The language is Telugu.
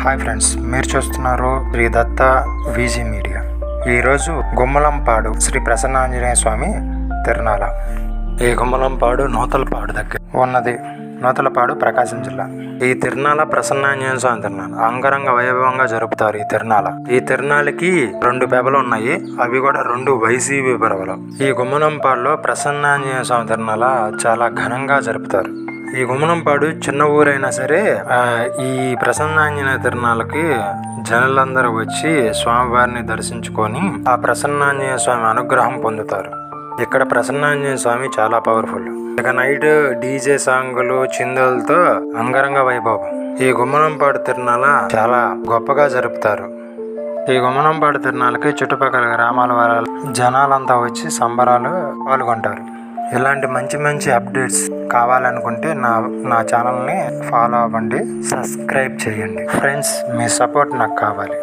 హాయ్ ఫ్రెండ్స్, మీరు చూస్తున్నారు శ్రీ దత్త విజీ మీడియా. ఈరోజు గుమ్మలంపాడు శ్రీ ప్రసన్నాంజనేయ స్వామి తిరునాళ. ఈ గుమ్మలంపాడు నూతలపాడు దగ్గర ఉన్నది. నూతలపాడు ప్రకాశం జిల్లా. ఈ తిరునాళ ప్రసన్నాంజనేయ స్వామి తిరునాళ అంగరంగ వైభవంగా జరుపుతారు. ఈ తిరునాళకి 2 పెబలు ఉన్నాయి. అవి కూడా 2 వైసీపీ పెబలు. ఈ గుమ్మలంపాడులో ప్రసన్నాంజనేయ స్వామి తిరునాళ చాలా ఘనంగా జరుపుతారు. ఈ గుమ్మలంపాడు చిన్న ఊరైనా సరే ఈ ప్రసన్నాంజనేయ తిరునాళ్ళకి జనులందరూ వచ్చి స్వామివారిని దర్శించుకొని ఆ ప్రసన్నాంజనేయ స్వామి అనుగ్రహం పొందుతారు. ఇక్కడ ప్రసన్నాంజనేయ స్వామి చాలా పవర్ఫుల్. ఇక నైట్ డీజే సాంగులు చిందులతో అంగరంగ వైభవం. ఈ గుమ్మలంపాడు తిరునాళ చాలా గొప్పగా జరుపుతారు. ఈ గుమ్మలంపాడు తిరునాళ్ళకి చుట్టుపక్కల గ్రామాల వారు జనాలంతా వచ్చి సంబరాలు పాల్గొంటారు. ఇలాంటి మంచి అప్డేట్స్ కావాలనుకుంటే నా ఛానల్ని ఫాలో అవ్వండి, సబ్స్క్రైబ్ చేయండి. ఫ్రెండ్స్, మీ సపోర్ట్ నాకు కావాలి.